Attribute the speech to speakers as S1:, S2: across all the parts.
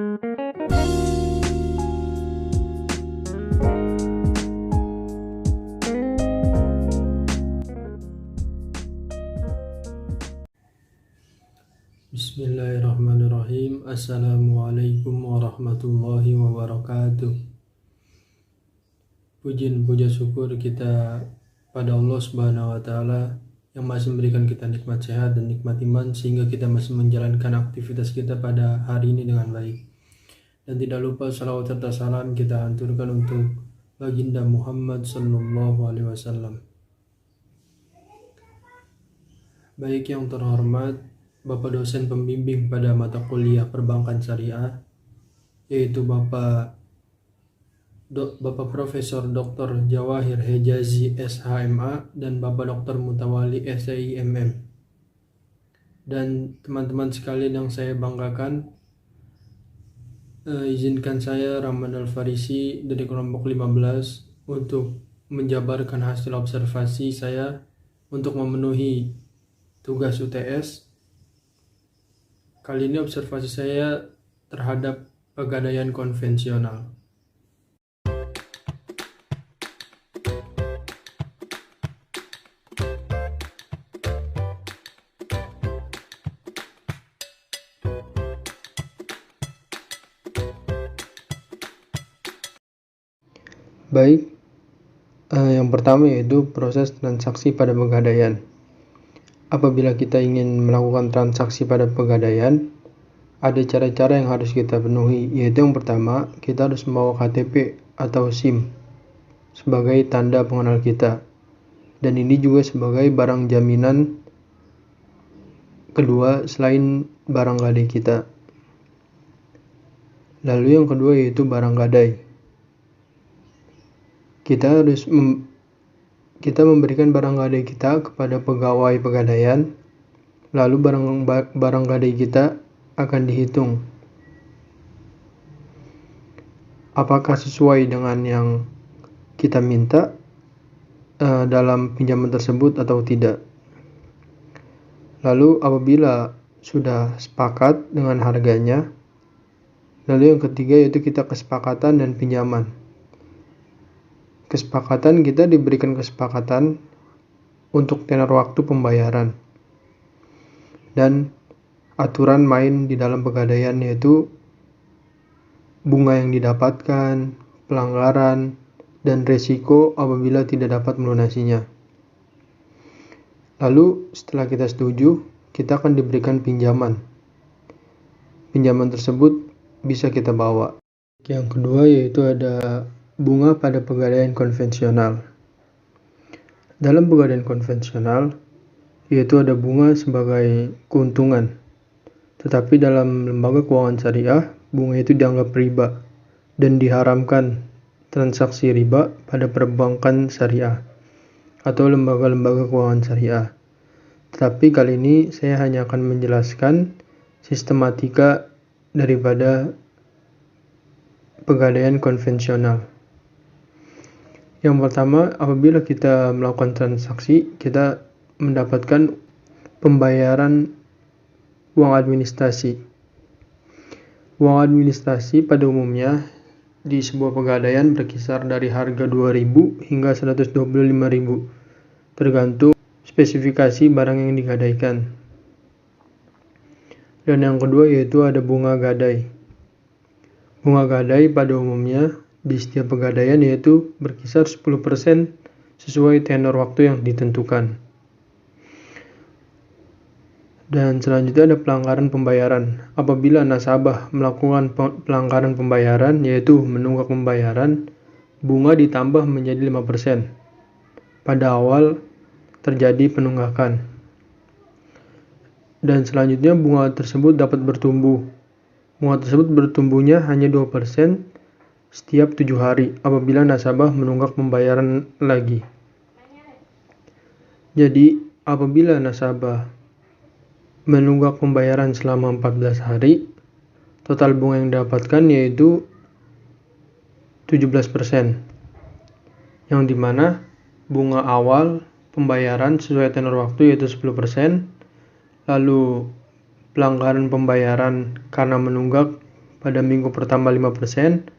S1: Bismillahirrahmanirrahim. Assalamualaikum warahmatullahi wabarakatuh. Puji dan puja syukur kita pada Allah Subhanahu wa Ta'ala yang masih memberikan kita nikmat sehat dan nikmat iman sehingga kita masih menjalankan aktivitas kita pada hari ini dengan baik. Dan tidak lupa salawat serta salam kita haturkan untuk baginda Muhammad sallallahu alaihi wasallam. Baik yang terhormat Bapak dosen pembimbing pada mata kuliah Perbankan Syariah, yaitu Bapak Profesor Dr. Jawahir Hejazi SHMA dan Bapak Dr. Mutawali SIMM. Dan teman-teman sekalian yang saya banggakan, izinkan saya Rahman Al-Farisi dari kelompok 15 untuk menjabarkan hasil observasi saya untuk memenuhi tugas UTS. Kali ini observasi saya terhadap pegadaian konvensional. Baik, yang pertama yaitu proses transaksi pada pegadaian. Apabila kita ingin melakukan transaksi pada pegadaian, ada cara-cara yang harus kita penuhi, yaitu yang pertama, kita harus membawa KTP atau SIM sebagai tanda pengenal kita. Dan ini juga sebagai barang jaminan kedua selain barang gadai kita. Lalu yang kedua yaitu barang gadai. Kita memberikan barang gadai kita kepada pegawai pegadaian, lalu barang gadai kita akan dihitung apakah sesuai dengan yang kita minta dalam pinjaman tersebut atau tidak. Lalu apabila sudah sepakat dengan harganya, lalu yang ketiga yaitu kita kesepakatan dan pinjaman. Kesepakatan, kita diberikan kesepakatan untuk tenor waktu pembayaran. Dan aturan main di dalam pegadaian yaitu bunga yang didapatkan, pelanggaran, dan resiko apabila tidak dapat melunasinya. Lalu setelah kita setuju, kita akan diberikan pinjaman. Pinjaman tersebut bisa kita bawa. Yang kedua yaitu ada bunga pada pegadaian konvensional. Dalam pegadaian konvensional, yaitu ada bunga sebagai keuntungan. Tetapi dalam lembaga keuangan syariah, bunga itu dianggap riba dan diharamkan transaksi riba pada perbankan syariah atau lembaga-lembaga keuangan syariah. Tetapi kali ini saya hanya akan menjelaskan sistematika daripada pegadaian konvensional. Yang pertama, apabila kita melakukan transaksi, kita mendapatkan pembayaran uang administrasi. Uang administrasi pada umumnya di sebuah pegadaian berkisar dari harga 2.000 hingga 125.000, tergantung spesifikasi barang yang digadaikan. Dan yang kedua yaitu ada bunga gadai. Bunga gadai pada umumnya di setiap pegadaian yaitu berkisar 10% sesuai tenor waktu yang ditentukan. Dan selanjutnya ada pelanggaran pembayaran. Apabila nasabah melakukan pelanggaran pembayaran yaitu menunggak pembayaran, bunga ditambah menjadi 5% pada awal terjadi penunggakan. Dan selanjutnya bunga tersebut dapat bertumbuh. Bunga tersebut bertumbuhnya hanya 2% setiap 7 hari apabila nasabah menunggak pembayaran lagi. Jadi apabila nasabah menunggak pembayaran selama 14 hari, total bunga yang didapatkan yaitu 17%, yang dimana bunga awal pembayaran sesuai tenor waktu yaitu 10%, lalu pelanggaran pembayaran karena menunggak pada minggu pertama 5%,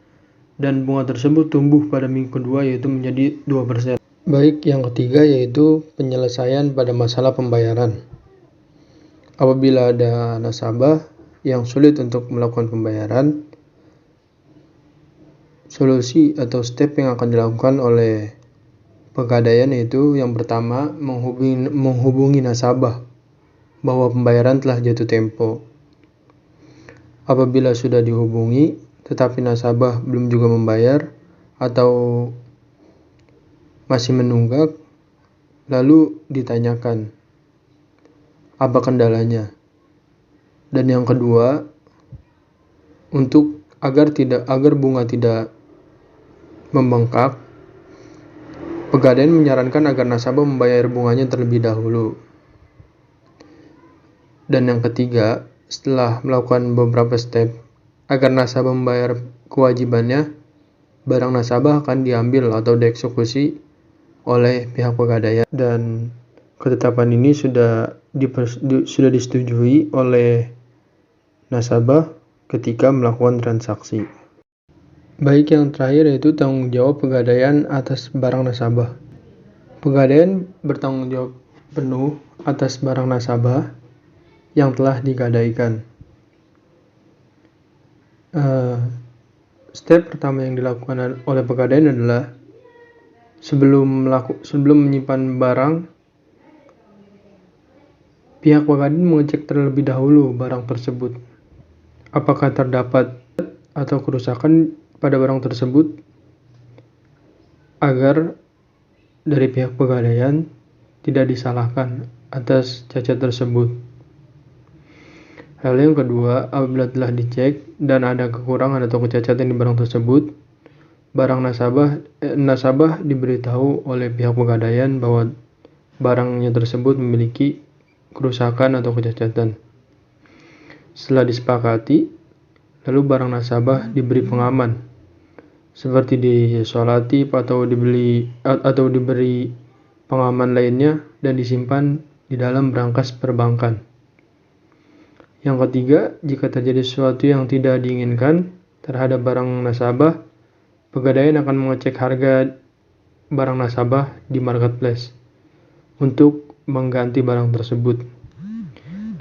S1: dan bunga tersebut tumbuh pada minggu kedua yaitu menjadi 2%. Baik, yang ketiga yaitu penyelesaian pada masalah pembayaran. Apabila ada nasabah yang sulit untuk melakukan pembayaran, solusi atau step yang akan dilakukan oleh Pegadaian yaitu yang pertama menghubungi nasabah bahwa pembayaran telah jatuh tempo. Apabila sudah dihubungi tetapi nasabah belum juga membayar atau masih menunggak, lalu ditanyakan apa kendalanya. Dan yang kedua, agar bunga tidak membengkak, Pegadaian menyarankan agar nasabah membayar bunganya terlebih dahulu. Dan yang ketiga, setelah melakukan beberapa step agar nasabah membayar kewajibannya, barang nasabah akan diambil atau dieksekusi oleh pihak Pegadaian. Dan ketetapan ini sudah disetujui oleh nasabah ketika melakukan transaksi. Baik, yang terakhir yaitu tanggung jawab Pegadaian atas barang nasabah. Pegadaian bertanggung jawab penuh atas barang nasabah yang telah digadaikan. Step pertama yang dilakukan oleh Pegadaian adalah sebelum menyimpan barang, pihak Pegadaian mengecek terlebih dahulu barang tersebut. Apakah terdapat atau kerusakan pada barang tersebut, agar dari pihak Pegadaian tidak disalahkan atas cacat tersebut. Hal yang kedua, apabila telah dicek dan ada kekurangan atau kecacatan di barang tersebut, nasabah diberitahu oleh pihak Pegadaian bahwa barangnya tersebut memiliki kerusakan atau kecacatan. Setelah disepakati, lalu barang nasabah diberi pengaman seperti disolati atau diberi pengaman lainnya dan disimpan di dalam berangkas perbankan. Yang ketiga, jika terjadi sesuatu yang tidak diinginkan terhadap barang nasabah, Pegadaian akan mengecek harga barang nasabah di marketplace untuk mengganti barang tersebut.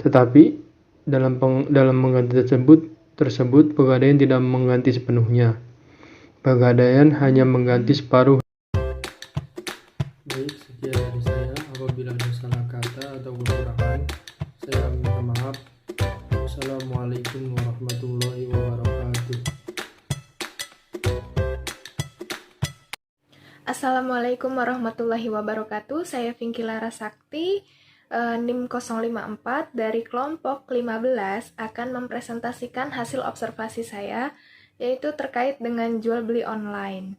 S1: Tetapi dalam mengganti tersebut Pegadaian tidak mengganti sepenuhnya. Pegadaian hanya mengganti separuh. Baik, sekian dari saya. Apabila ada salah kata atau kekurangan, saya minta maaf. Wassalamualaikum warahmatullahi wabarakatuh.
S2: Assalamualaikum warahmatullahi wabarakatuh. Saya Vinky Larasakti, NIM 054 dari kelompok 15 akan mempresentasikan hasil observasi saya, yaitu terkait dengan jual beli online.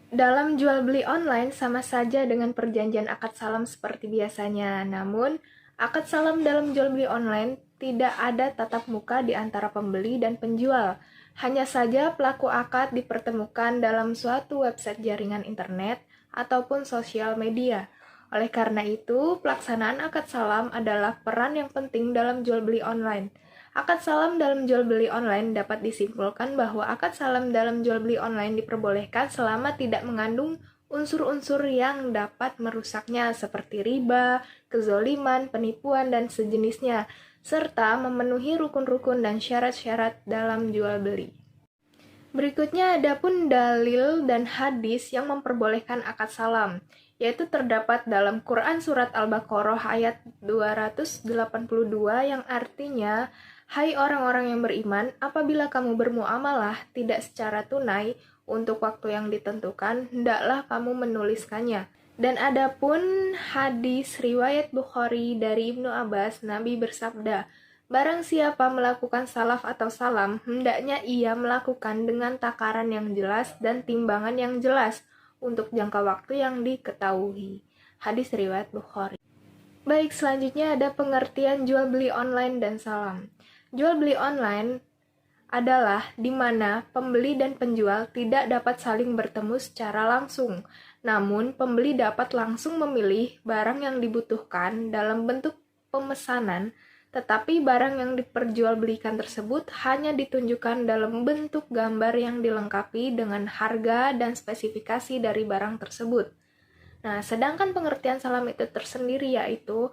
S2: Dalam jual beli online sama saja dengan perjanjian akad salam seperti biasanya, namun akad salam dalam jual beli online tidak ada tatap muka di antara pembeli dan penjual. Hanya saja pelaku akad dipertemukan dalam suatu website jaringan internet ataupun sosial media. Oleh karena itu, pelaksanaan akad salam adalah peran yang penting dalam jual beli online. Akad salam dalam jual beli online dapat disimpulkan bahwa akad salam dalam jual beli online diperbolehkan selama tidak mengandung unsur-unsur yang dapat merusaknya seperti riba, kezoliman, penipuan, dan sejenisnya, serta memenuhi rukun-rukun dan syarat-syarat dalam jual beli. Berikutnya adapun dalil dan hadis yang memperbolehkan akad salam, yaitu terdapat dalam Quran Surat Al-Baqarah ayat 282 yang artinya, "Hai orang-orang yang beriman, apabila kamu bermuamalah tidak secara tunai untuk waktu yang ditentukan, hendaklah kamu menuliskannya." Dan adapun hadis riwayat Bukhari dari Ibnu Abbas, Nabi bersabda, "Barang siapa melakukan salaf atau salam, hendaknya ia melakukan dengan takaran yang jelas dan timbangan yang jelas untuk jangka waktu yang diketahui." Hadis riwayat Bukhari. Baik, selanjutnya ada pengertian jual beli online dan salam. Jual beli online adalah di mana pembeli dan penjual tidak dapat saling bertemu secara langsung. Namun, pembeli dapat langsung memilih barang yang dibutuhkan dalam bentuk pemesanan tetapi barang yang diperjualbelikan tersebut hanya ditunjukkan dalam bentuk gambar yang dilengkapi dengan harga dan spesifikasi dari barang tersebut. Nah, sedangkan pengertian salam itu tersendiri yaitu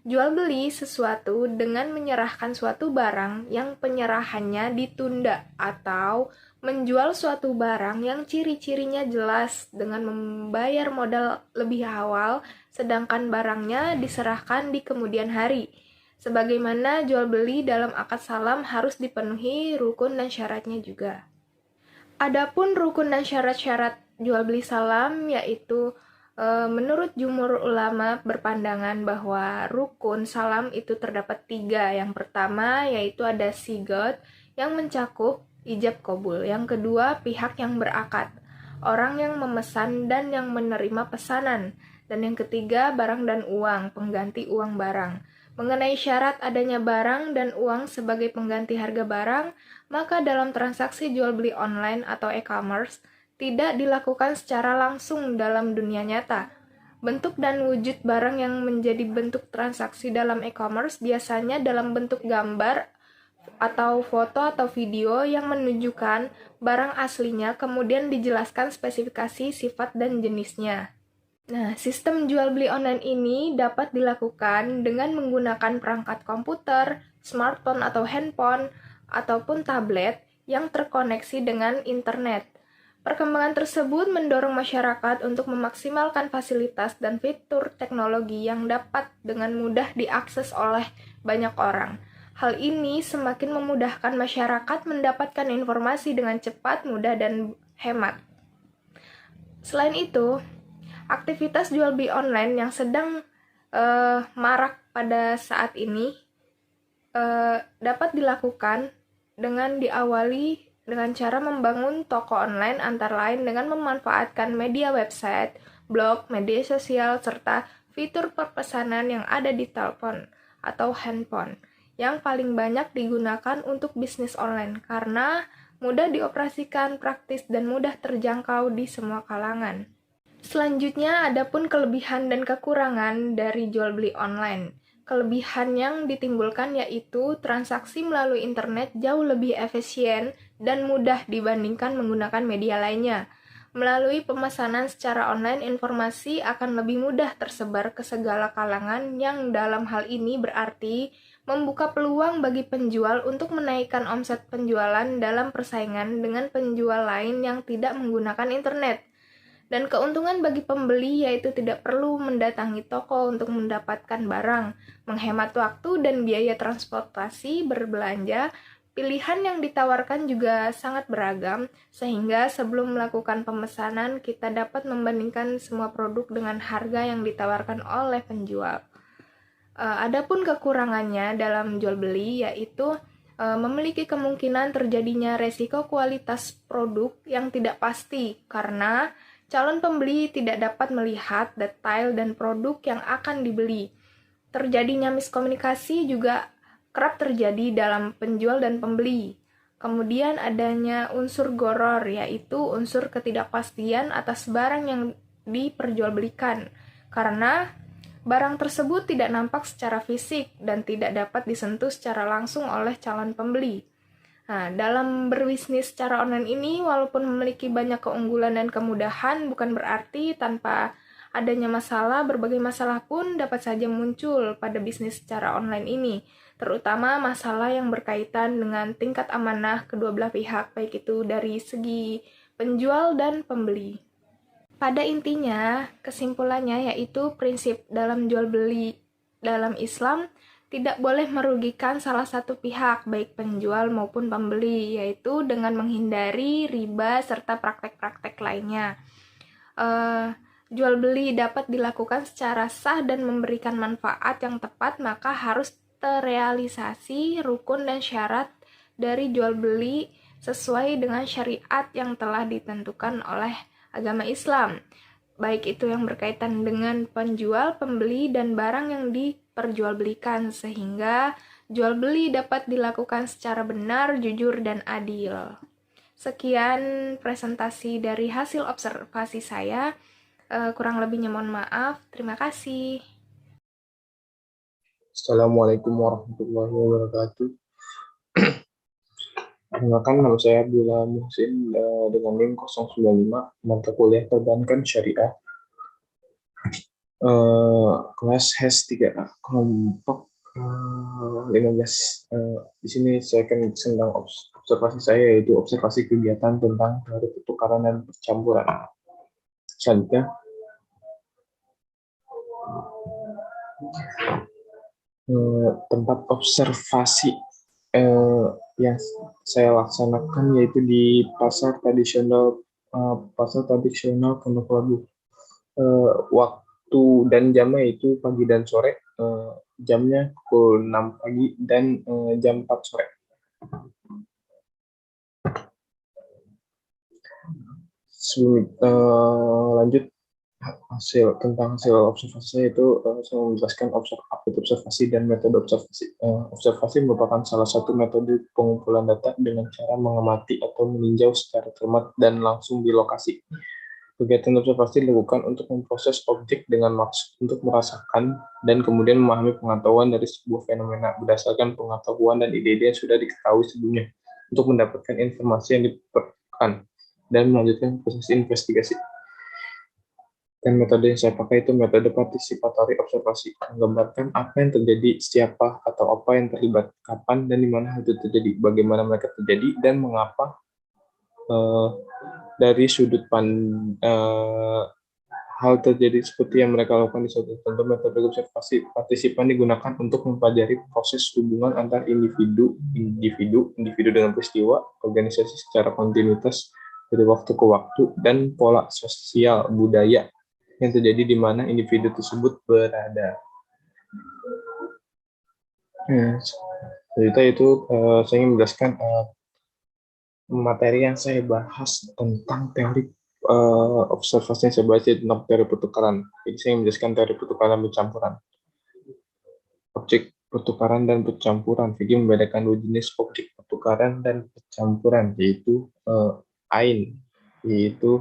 S2: jual beli sesuatu dengan menyerahkan suatu barang yang penyerahannya ditunda, atau menjual suatu barang yang ciri-cirinya jelas dengan membayar modal lebih awal, sedangkan barangnya diserahkan di kemudian hari. Sebagaimana jual beli dalam akad salam harus dipenuhi rukun dan syaratnya juga. Adapun rukun dan syarat-syarat jual beli salam yaitu menurut jumhur ulama berpandangan bahwa rukun salam itu terdapat 3. Yang pertama yaitu ada sigot yang mencakup ijab kabul. Yang kedua, pihak yang berakad, orang yang memesan dan yang menerima pesanan. Dan yang ketiga, barang dan uang, pengganti uang barang. Mengenai syarat adanya barang dan uang sebagai pengganti harga barang, maka dalam transaksi jual beli online atau e-commerce tidak dilakukan secara langsung dalam dunia nyata. Bentuk dan wujud barang yang menjadi bentuk transaksi dalam e-commerce biasanya dalam bentuk gambar atau foto atau video yang menunjukkan barang aslinya, kemudian dijelaskan spesifikasi, sifat, dan jenisnya. Nah, sistem jual beli online ini dapat dilakukan dengan menggunakan perangkat komputer, smartphone atau handphone, ataupun tablet yang terkoneksi dengan internet. Perkembangan tersebut mendorong masyarakat untuk memaksimalkan fasilitas dan fitur teknologi yang dapat dengan mudah diakses oleh banyak orang. Hal ini semakin memudahkan masyarakat mendapatkan informasi dengan cepat, mudah, dan hemat. Selain itu, aktivitas jual beli online yang sedang marak pada saat ini dapat dilakukan dengan diawali dengan cara membangun toko online, antara lain dengan memanfaatkan media website, blog, media sosial, serta fitur perpesanan yang ada di telepon atau handphone yang paling banyak digunakan untuk bisnis online karena mudah dioperasikan, praktis, dan mudah terjangkau di semua kalangan. Selanjutnya, adapun kelebihan dan kekurangan dari jual beli online. Kelebihan yang ditimbulkan yaitu transaksi melalui internet jauh lebih efisien dan mudah dibandingkan menggunakan media lainnya. Melalui pemesanan secara online, informasi akan lebih mudah tersebar ke segala kalangan yang dalam hal ini berarti membuka peluang bagi penjual untuk menaikkan omset penjualan dalam persaingan dengan penjual lain yang tidak menggunakan internet. Dan keuntungan bagi pembeli yaitu tidak perlu mendatangi toko untuk mendapatkan barang, menghemat waktu dan biaya transportasi berbelanja. Pilihan yang ditawarkan juga sangat beragam, sehingga sebelum melakukan pemesanan kita dapat membandingkan semua produk dengan harga yang ditawarkan oleh penjual. Adapun kekurangannya dalam jual beli yaitu memiliki kemungkinan terjadinya resiko kualitas produk yang tidak pasti karena calon pembeli tidak dapat melihat detail dan produk yang akan dibeli. Terjadinya miskomunikasi juga kerap terjadi dalam penjual dan pembeli. Kemudian adanya unsur goror, yaitu unsur ketidakpastian atas barang yang diperjualbelikan, karena barang tersebut tidak nampak secara fisik dan tidak dapat disentuh secara langsung oleh calon pembeli. Nah, dalam berbisnis secara online ini, walaupun memiliki banyak keunggulan dan kemudahan, bukan berarti tanpa adanya masalah. Berbagai masalah pun dapat saja muncul pada bisnis secara online ini, terutama masalah yang berkaitan dengan tingkat amanah kedua belah pihak, baik itu dari segi penjual dan pembeli. Pada intinya, kesimpulannya yaitu prinsip dalam jual beli dalam Islam tidak boleh merugikan salah satu pihak, baik penjual maupun pembeli, yaitu dengan menghindari riba serta praktek-praktek lainnya. Jual beli dapat dilakukan secara sah dan memberikan manfaat yang tepat, maka harus terrealisasi rukun dan syarat dari jual beli sesuai dengan syariat yang telah ditentukan oleh agama Islam, baik itu yang berkaitan dengan penjual, pembeli, dan barang yang diperjualbelikan, sehingga jual beli dapat dilakukan secara benar, jujur, dan adil. Sekian presentasi dari hasil observasi saya, kurang lebihnya mohon maaf, terima kasih.
S3: Assalamualaikum warahmatullahi wabarakatuh. Perkenalkan, nama saya Abdullah Muhsin dengan NIM 095, mata kuliah perbankan syariah, kelas HES 3A, kelompok 15. Di sini saya akan tentang observasi saya, yaitu observasi kegiatan tentang teori pertukaran dan percampuran. Selanjutnya, tempat observasi yang saya laksanakan yaitu di pasar tradisional Pondok Labu. Waktu dan jamnya itu pagi dan sore, jamnya pukul 6 pagi dan jam 4 sore. Lanjut tentang hasil observasi saya itu, saya menjelaskan update observasi dan metode observasi. Observasi merupakan salah satu metode pengumpulan data dengan cara mengamati atau meninjau secara cermat dan langsung di lokasi. Kegiatan observasi dilakukan untuk memproses objek dengan maksud untuk merasakan dan kemudian memahami pengetahuan dari sebuah fenomena berdasarkan pengetahuan dan ide-ide yang sudah diketahui sebelumnya untuk mendapatkan informasi yang diperlukan dan melanjutkan proses investigasi. Dan metode yang saya pakai itu metode participatory observasi, menggambarkan apa yang terjadi, siapa atau apa yang terlibat, kapan dan di mana itu terjadi, bagaimana mereka terjadi, dan mengapa. Dari sudut hal terjadi seperti yang mereka lakukan di suatu contoh. Metode observasi partisipan digunakan untuk mempelajari proses hubungan antar individu dengan peristiwa, organisasi secara kontinuitas dari waktu ke waktu, dan pola sosial budaya yang terjadi di mana individu tersebut berada. Selanjutnya itu saya ingin menjelaskan materi yang saya bahas tentang teori observasi yang saya bahas itu tentang teori pertukaran. Jadi saya menjelaskan teori pertukaran dan percampuran. Objek pertukaran dan percampuran. Vicky membedakan dua jenis objek pertukaran dan percampuran, yaitu ain, yaitu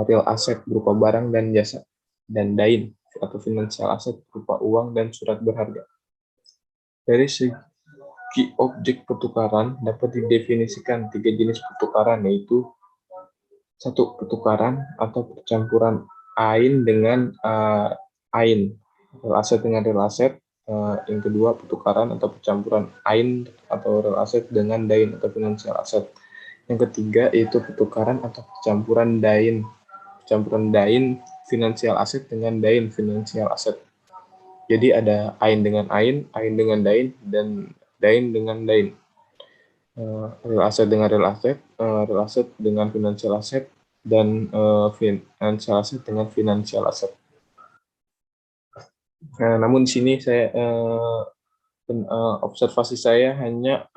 S3: real asset berupa barang dan jasa, dan dain atau financial asset berupa uang dan surat berharga. Dari segi objek pertukaran dapat didefinisikan tiga jenis pertukaran, yaitu satu, pertukaran atau percampuran ain dengan ain, real asset dengan real asset. Yang kedua, pertukaran atau percampuran ain atau real asset dengan dain atau financial asset. Yang ketiga yaitu pertukaran atau percampuran dain financial asset dengan dain financial asset. Jadi ada ain dengan dain, dan dain dengan dain. Real asset dengan real asset dengan financial asset, dan financial asset dengan financial asset. Namun di sini saya observasi saya hanya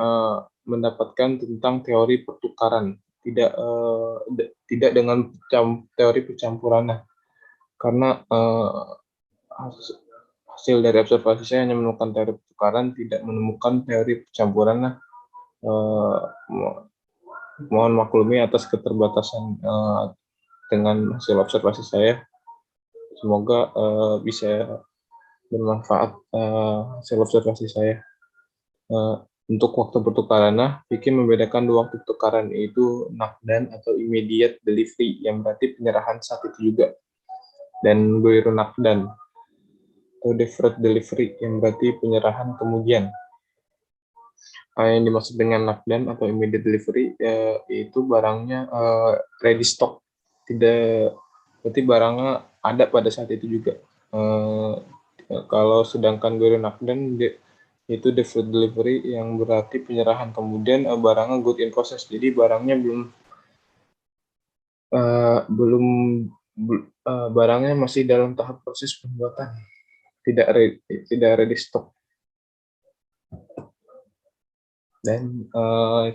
S3: mendapatkan tentang teori pertukaran, tidak dengan teori percampuran, karena hasil dari observasi saya hanya menemukan teori pertukaran, tidak menemukan teori percampuran. Mohon maklumi atas keterbatasan dengan hasil observasi saya. Semoga bisa bermanfaat hasil observasi saya. Untuk waktu pertukaran, Vicky membedakan dua waktu pertukaran, yaitu nakdan atau immediate delivery, yang berarti penyerahan saat itu juga, dan goiru nakdan atau deferred delivery, yang berarti penyerahan kemudian. Yang dimaksud dengan nakdan atau immediate delivery yaitu barangnya ready stock, tidak berarti barangnya ada pada saat itu juga. Kalau sedangkan goiru nakdan itu deferred delivery, yang berarti penyerahan kemudian, barangnya good in process, jadi barangnya barangnya masih dalam tahap proses pembuatan, tidak ready stock. Dan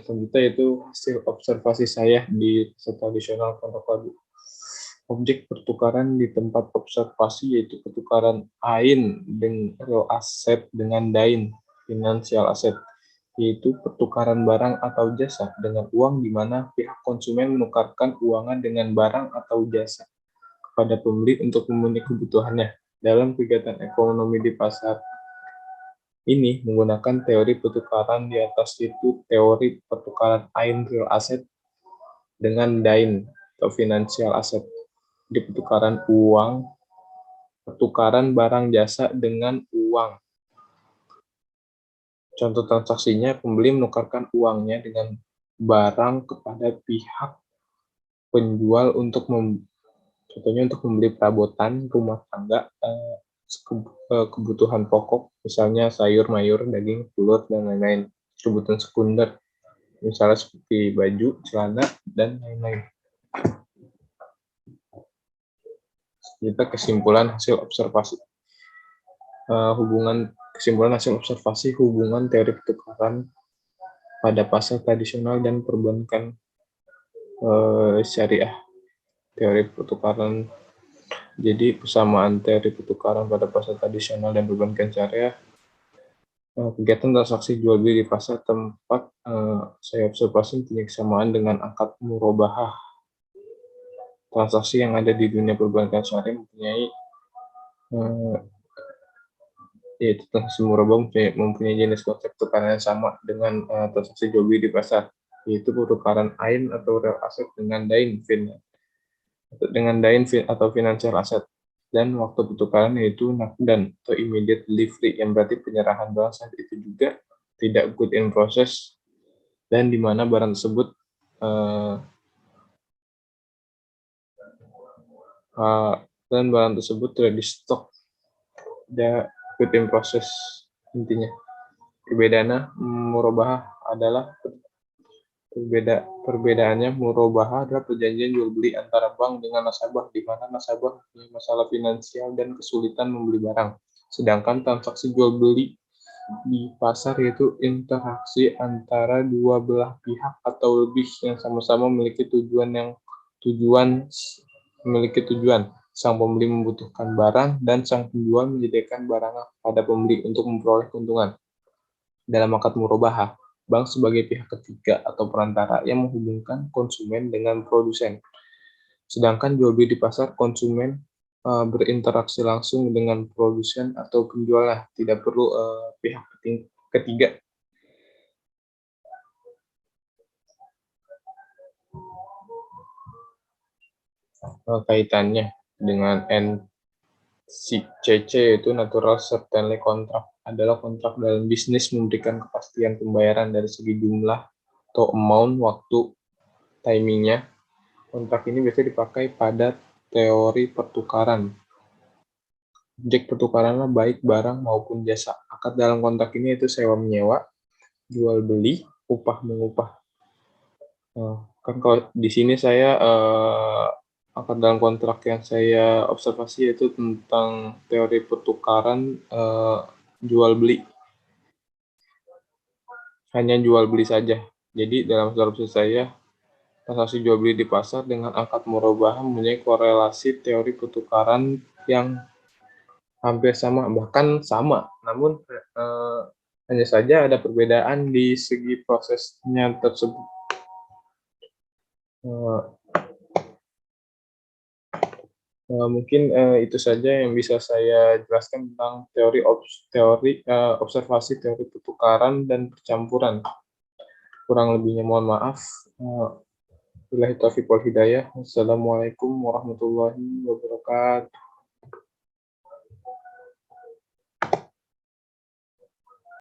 S3: selanjutnya itu hasil observasi saya di pasar tradisional Pondok Labu. Objek pertukaran di tempat observasi yaitu pertukaran ain dengan real asset dengan dain financial asset, yaitu pertukaran barang atau jasa dengan uang, di mana pihak konsumen menukarkan uangan dengan barang atau jasa kepada pembeli untuk memenuhi kebutuhannya. Dalam kegiatan ekonomi di pasar ini menggunakan teori pertukaran di atas, itu teori pertukaran Ain real asset dengan Dain atau financial asset. Di pertukaran uang, pertukaran barang jasa dengan uang. Contoh transaksinya, pembeli menukarkan uangnya dengan barang kepada pihak penjual contohnya untuk membeli perabotan rumah tangga, kebutuhan pokok, misalnya sayur, mayur, daging, telur, dan lain-lain. Kebutuhan sekunder, misalnya seperti baju, celana, dan lain-lain. Kita kesimpulan hasil observasi. Kesimpulan hasil observasi hubungan teori pertukaran pada pasar tradisional dan perbankan syariah. Teori pertukaran, jadi persamaan teori pertukaran pada pasar tradisional dan perbankan syariah. Kegiatan transaksi jual beli di pasar tempat saya observasi punya kesamaan dengan akad murabahah. Transaksi yang ada di dunia perbankan syariah yaitu transaksi murabahah mempunyai jenis konsep tukaran yang sama dengan transaksi jual beli di pasar, yaitu pertukaran Ain atau real asset dengan Dain atau financial asset, dan waktu pertukaran yaitu nakdan atau immediate delivery, yang berarti penyerahan barang saat itu juga, tidak good in process, dan di mana barang tersebut tidak di stok, tidak good in process. Intinya perbedaannya murabahah adalah perjanjian jual beli antara bank dengan nasabah, di mana nasabah punya masalah finansial dan kesulitan membeli barang. Sedangkan transaksi jual beli di pasar yaitu interaksi antara dua belah pihak atau lebih yang sama-sama memiliki tujuan. Sang pembeli membutuhkan barang dan sang penjual menyediakan barang pada pembeli untuk memperoleh keuntungan. Dalam akad murabahah, bank sebagai pihak ketiga atau perantara yang menghubungkan konsumen dengan produsen. Sedangkan jual beli di pasar, konsumen berinteraksi langsung dengan produsen atau penjual, tidak perlu pihak ketiga. Kaitannya dengan NCCC yaitu Natural Certainty Contract, adalah kontrak dalam bisnis memberikan kepastian pembayaran dari segi jumlah atau amount, waktu, timingnya. Kontrak ini biasanya dipakai pada teori pertukaran. Objek pertukaranlah baik barang maupun jasa. Akad dalam kontrak ini yaitu sewa menyewa, jual beli, upah mengupah. Kan kalau di sini saya akad dalam kontrak yang saya observasi yaitu tentang teori pertukaran jual beli. Hanya jual beli saja. Jadi dalam observasi saya, transaksi jual beli di pasar dengan akad murabahah mempunyai korelasi teori pertukaran yang hampir sama, bahkan sama, namun hanya saja ada perbedaan di segi prosesnya tersebut. Mungkin itu saja yang bisa saya jelaskan tentang teori observasi teori pertukaran dan percampuran. Kurang lebihnya mohon maaf. Wabillahi taufiq wal hidayah. Wassalamualaikum warahmatullahi wabarakatuh.